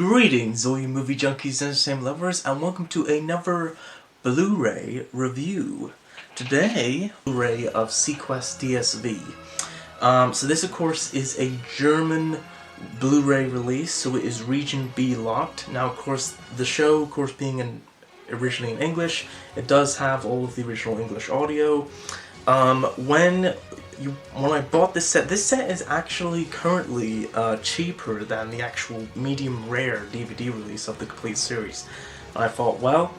Greetings, all you movie junkies and entertainment lovers, and welcome to another Blu-ray review. Today, Blu-ray of SeaQuest DSV. So this, of course, is a German Blu-ray release, so it is Region B locked. Now, of course, the show, of course, being originally in English, it does have all of the original English audio. When I bought this set is actually currently cheaper than the actual medium rare DVD release of the complete series. And I thought, well,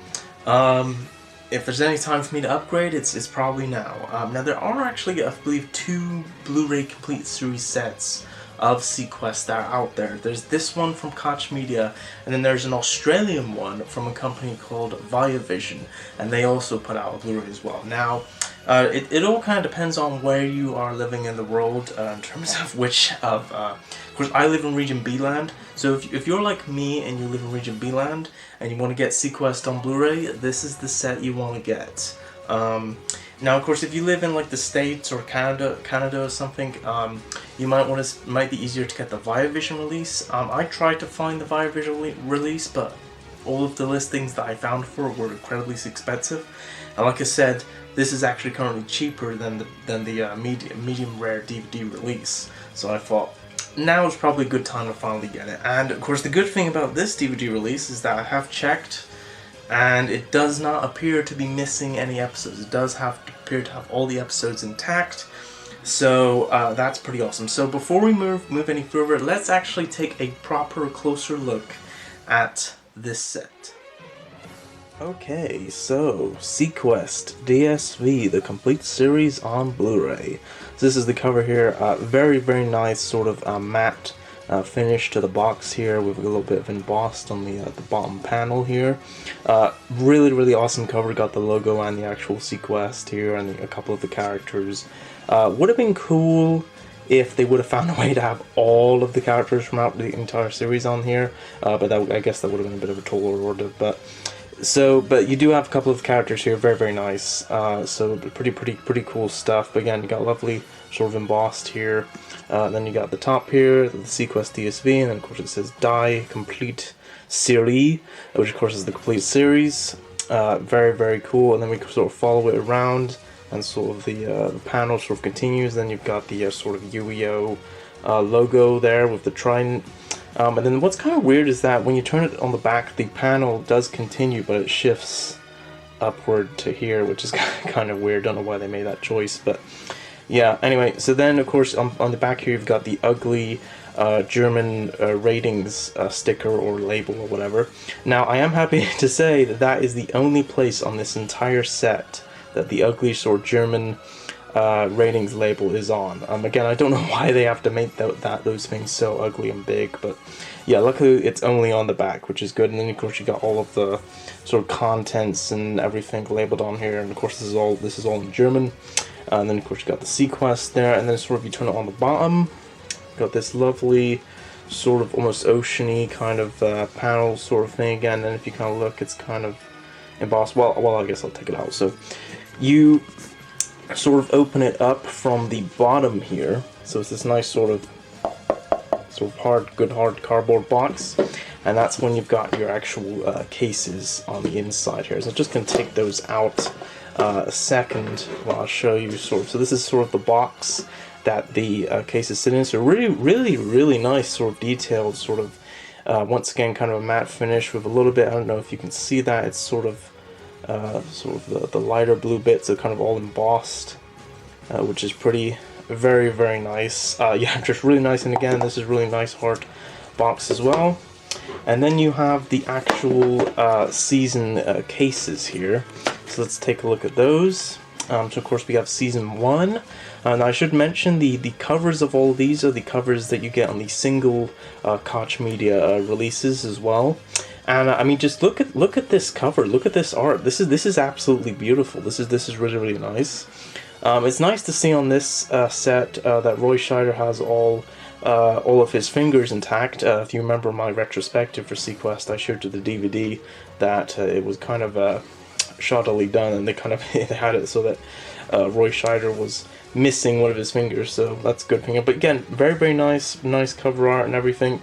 if there's any time for me to upgrade, it's probably now. Now there are actually, I believe, 2 Blu-ray complete series sets of SeaQuest that are out there. There's this one from Koch Media, and then there's an Australian one from a company called Viavision, and they also put out a Blu-ray as well. Now, it all kind of depends on where you are living in the world in terms of which of course, I live in Region B land, so if you're like me and you live in Region B land and you want to get SeaQuest on Blu-ray, this is the set you want to get. Now, of course, if you live in like the States or Canada or something, you might be easier to get the Viavision release. I tried to find the Viavision release, but all of the listings that I found for it were incredibly expensive. And like I said, this is actually currently cheaper than the medium rare DVD release. So I thought now is probably a good time to finally get it. And of course, the good thing about this DVD release is that I have checked, and it does not appear to be missing any episodes. It does appear to have all the episodes intact. So that's pretty awesome. So before we move any further, let's actually take a proper closer look at this set. Okay, so SeaQuest DSV, the complete series on Blu-ray. So this is the cover here. Very, very nice sort of matte finish to the box here with a little bit of embossed on the bottom panel here. Really, really awesome cover. Got the logo and the actual SeaQuest here and a couple of the characters. Would have been cool if they would have found a way to have all of the characters from out the entire series on here, but I guess that would have been a bit of a tall order. But you do have a couple of characters here, very, very nice. So pretty cool stuff. But again, you got lovely sort of embossed here. Then you got the top here, the SeaQuest DSV, and then of course it says Die Complete Serie, which of course is the complete series. Very, very cool. And then we sort of follow it around, and sort of the panel sort of continues. Then you've got the sort of UEO logo there with the trident. And then what's kind of weird is that when you turn it on the back, the panel does continue, but it shifts upward to here, which is kind of weird. Don't know why they made that choice, but yeah. Anyway, so then of course on the back here you've got the ugly German ratings sticker or label or whatever. Now I am happy to say that is the only place on this entire set that the ugly sort of German ratings label is on. Again, I don't know why they have to make those things so ugly and big, but yeah, luckily it's only on the back, which is good. And then of course you got all of the sort of contents and everything labeled on here, and of course this is all in German. And then of course you got the SeaQuest there, and then sort of you turn it on the bottom, got this lovely sort of almost oceany kind of panel sort of thing again. And if you kind of look, it's kind of embossed. Well, I guess I'll take it out. So you sort of open it up from the bottom here, so it's this nice sort of good hard cardboard box, and that's when you've got your actual cases on the inside here. So I'm just going to take those out a second while I'll show you sort of. So this is sort of the box that the cases sit in. So really nice sort of detailed sort of once again kind of a matte finish with a little bit, I don't know if you can see that, it's sort of the lighter blue bits are kind of all embossed, which is very nice. Yeah, just really nice. And again, this is really nice hard box as well. And then you have the actual season cases here. So let's take a look at those. So of course we have season 1. And I should mention the covers of all of these are the covers that you get on the single Koch Media releases as well. And I mean, just look at this cover. Look at this art. This is absolutely beautiful. This is really nice. It's nice to see on this set that Roy Scheider has all of his fingers intact. If you remember my retrospective for SeaQuest, I showed you the DVD that it was kind of shoddily done, and they kind of they had it so that Roy Scheider was missing one of his fingers. So that's a good thing. But again, very nice cover art and everything.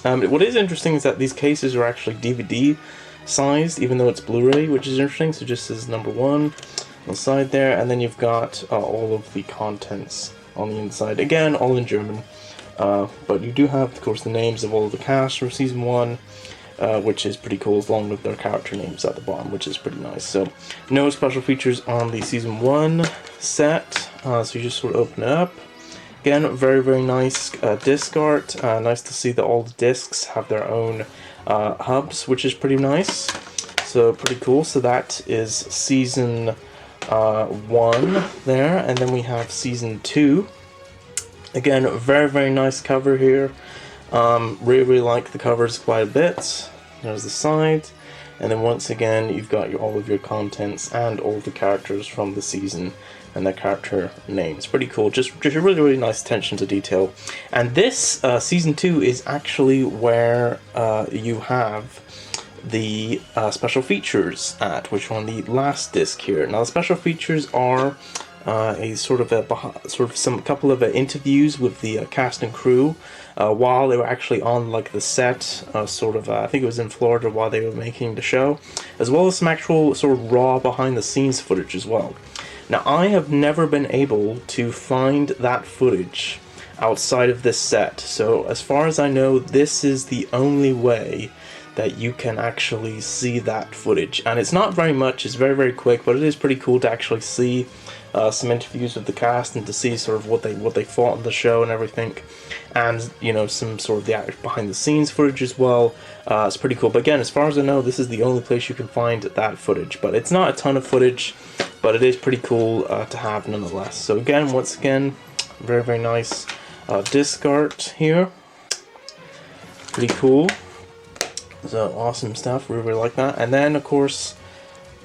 What is interesting is that these cases are actually DVD sized, even though it's Blu-ray, which is interesting. So just as number 1 on the side there, and then you've got all of the contents on the inside. Again, all in German. But you do have, of course, the names of all of the cast from season 1, which is pretty cool, along with their character names at the bottom, which is pretty nice. So, no special features on the season 1 set, so you just sort of open it up. Again, very, very nice disc art. Nice to see that all the discs have their own hubs, which is pretty nice. So, pretty cool. So that is season 1 there, and then we have season 2. Again, very, very nice cover here. Really, really like the covers quite a bit. There's the side, and then once again you've got all of your contents and all the characters from the season and their character names. Pretty cool. Just a really, really nice attention to detail. And this season 2 is actually where you have the special features at, which are on the last disc here. Now the special features are a couple of interviews with the cast and crew while they were actually on like the set, I think it was in Florida while they were making the show, as well as some actual sort of raw behind the scenes footage as well. Now I have never been able to find that footage outside of this set, so as far as I know, this is the only way that you can actually see that footage. And it's not very much, it's very, very quick, but it is pretty cool to actually see some interviews with the cast and to see sort of what they thought on the show and everything, and you know, some sort of the behind the scenes footage as well. It's pretty cool. But again, as far as I know, this is the only place you can find that footage. But it's not a ton of footage, but it is pretty cool to have nonetheless. So again, once again, very, very nice disc art here. Pretty cool. So awesome stuff. Really, really like that. And then of course,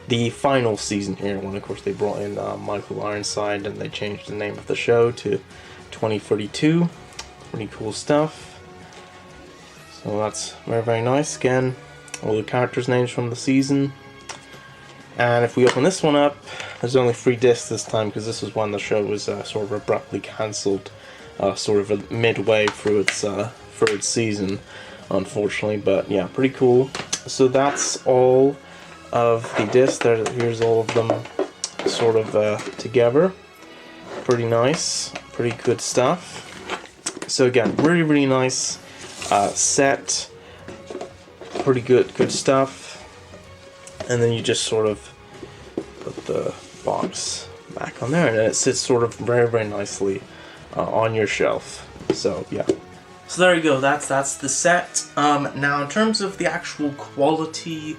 the final season here, when of course they brought in Michael Ironside and they changed the name of the show to 2032. Pretty cool stuff. So that's very, very nice. Again, all the characters' names from the season. And if we open this one up, there's only 3 discs this time, because this was when the show was sort of abruptly cancelled, sort of midway through its season, unfortunately. But yeah, pretty cool. So that's all of the discs. Here's all of them sort of together. Pretty nice, pretty good stuff. So again, really, really nice set. Pretty good stuff. And then you just sort of put the box back on there, and it sits sort of very, very nicely on your shelf. So yeah. So there you go. That's the set. Now in terms of the actual quality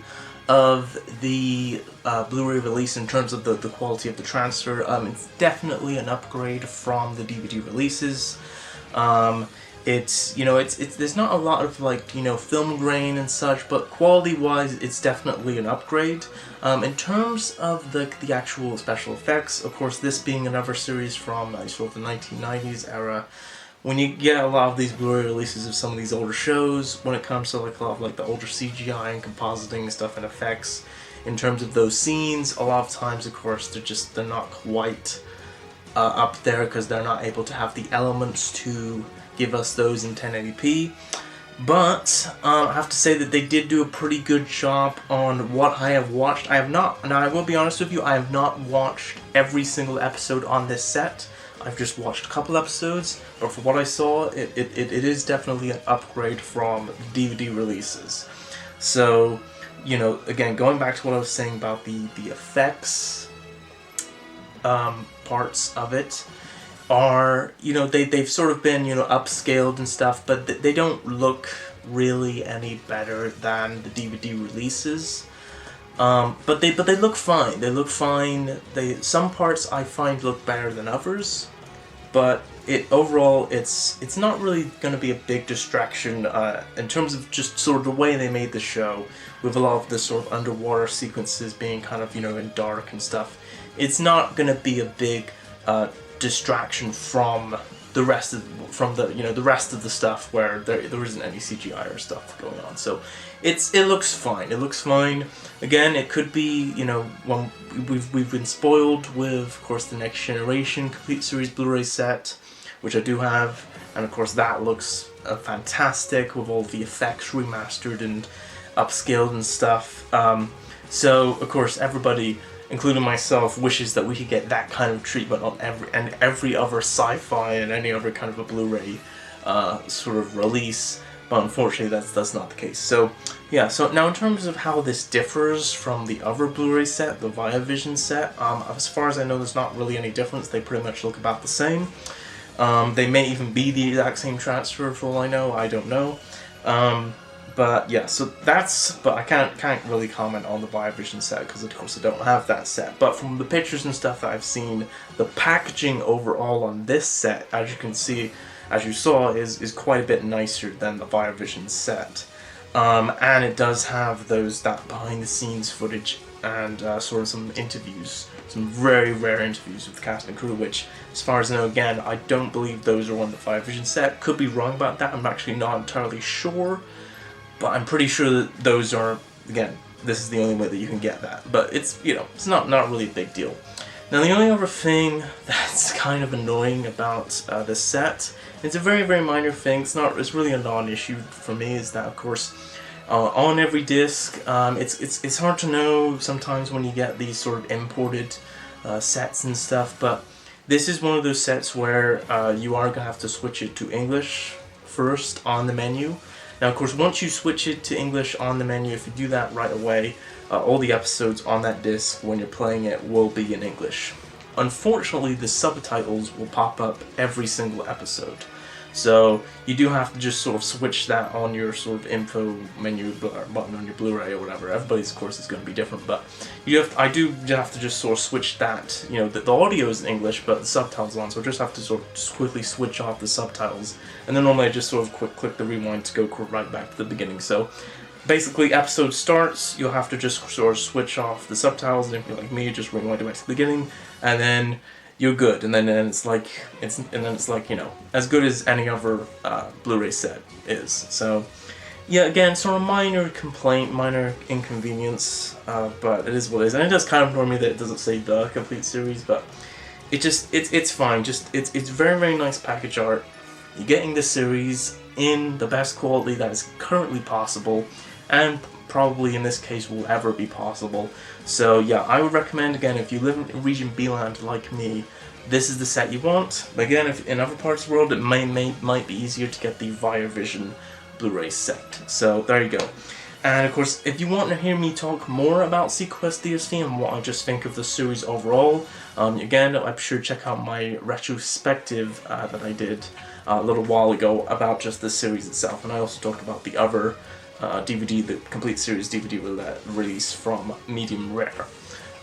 of the Blu-ray release, in terms of the quality of the transfer, it's definitely an upgrade from the DVD releases. It's, you know, it's there's not a lot of, like, you know, film grain and such, but quality-wise, it's definitely an upgrade. In terms of the actual special effects, of course, this being another series from sort of the 1990s era, when you get a lot of these Blu-ray releases of some of these older shows, when it comes to like a lot of like the older CGI and compositing and stuff and effects, in terms of those scenes, a lot of times, of course, they're not quite up there, because they're not able to have the elements to give us those in 1080p. But I have to say that they did do a pretty good job on what I have watched. I have not, and I will be honest with you, I have not watched every single episode on this set. I've just watched a couple episodes, but for what I saw, it is definitely an upgrade from DVD releases. So, you know, again, going back to what I was saying about the effects parts of it, are, you know, they've sort of been, you know, upscaled and stuff, but they don't look really any better than the DVD releases. But they look fine. They look fine. Some parts I find look better than others, but overall it's not really going to be a big distraction in terms of just sort of the way they made the show, with a lot of the sort of underwater sequences being kind of, you know, in dark and stuff. It's not going to be a big distraction from the rest of the stuff where there isn't any CGI or stuff going on. So it looks fine. It looks fine. Again, it could be, you know, when we've been spoiled with, of course, the Next Generation Complete Series Blu-ray set, which I do have, and of course that looks fantastic with all the effects remastered and upscaled and stuff. So of course everybody, including myself, wishes that we could get that kind of treatment on every other sci-fi and any other kind of a Blu-ray sort of release. But unfortunately, that's not the case. So yeah. So now in terms of how this differs from the other Blu-ray set, the ViaVision set, as far as I know, there's not really any difference. They pretty much look about the same. They may even be the exact same transfer for all I know. I don't know. But yeah, so but I can't really comment on the ViaVision set because of course I don't have that set. But from the pictures and stuff that I've seen, the packaging overall on this set, as you can see, as you saw, is quite a bit nicer than the ViaVision set. And it does have that behind the scenes footage and sort of some interviews, some very rare interviews with the cast and crew, which, as far as I know, again, I don't believe those are on the ViaVision set. Could be wrong about that, I'm actually not entirely sure, but I'm pretty sure that those are, again, this is the only way that you can get that. But it's, you know, it's not really a big deal. Now the only other thing that's kind of annoying about this set, it's a very, very minor thing, it's really a non-issue for me, is that of course on every disc, it's hard to know sometimes when you get these sort of imported sets and stuff, but this is one of those sets where you are going to have to switch it to English first on the menu. Now of course once you switch it to English on the menu, if you do that right away, all the episodes on that disc when you're playing it will be in English. Unfortunately, the subtitles will pop up every single episode. So you do have to just sort of switch that on your sort of info menu button on your Blu-ray or whatever. Everybody's, of course, is going to be different, but I do have to just sort of switch that. You know, the audio is in English, but the subtitles on, so I just have to sort of just quickly switch off the subtitles. And then normally I just sort of click the rewind to go right back to the beginning. So basically, episode starts, you'll have to just sort of switch off the subtitles, and if you're like me, just rewind it back to the beginning, and then you're good. And then it's like, you know, as good as any other Blu-ray set is. So yeah, again, sort of minor complaint, minor inconvenience, but it is what it is. And it does kind of annoy me that it doesn't say the complete series, but it's fine. It's very, very nice package art. You're getting the series in the best quality that is currently possible, and probably in this case will ever be possible. So yeah, I would recommend, again, if you live in Region B-land like me, this is the set you want. But again, if in other parts of the world, it might be easier to get the ViaVision Blu-ray set. So there you go. And of course, if you want to hear me talk more about SeaQuest DSV and what I just think of the series overall, again, I'm sure check out my retrospective that I did a little while ago about just the series itself, and I also talked about the other DVD, the complete series DVD release from Medium Rare.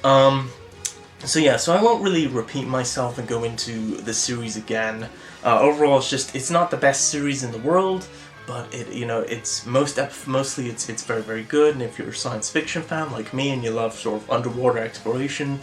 So yeah, so I won't really repeat myself and go into the series again. Overall, it's not the best series in the world, but it's mostly it's very, very good. And if you're a science fiction fan like me and you love sort of underwater exploration,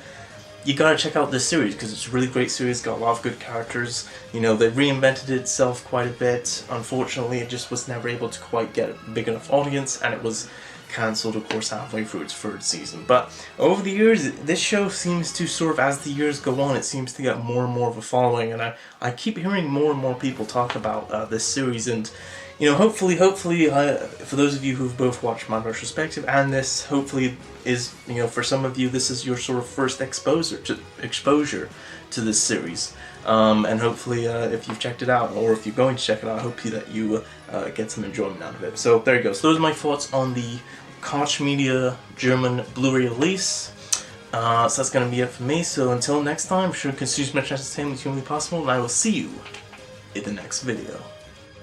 you gotta check out this series because it's a really great series. Got a lot of good characters. You know, they reinvented itself quite a bit. Unfortunately, it just was never able to quite get a big enough audience, and it was cancelled, of course, halfway through its third season. But over the years, this show seems to sort of, as the years go on, it seems to get more and more of a following, and I keep hearing more and more people talk about this series, and you know, hopefully, for those of you who've both watched my retrospective and this, hopefully is, you know, for some of you, this is your sort of first exposure to this series. And hopefully, if you've checked it out, or if you're going to check it out, I hope that you get some enjoyment out of it. So there you go. So those are my thoughts on the Koch Media German Blu-ray release. So that's going to be it for me. So until next time, I'm sure to consume as much entertainment as humanly possible, and I will see you in the next video.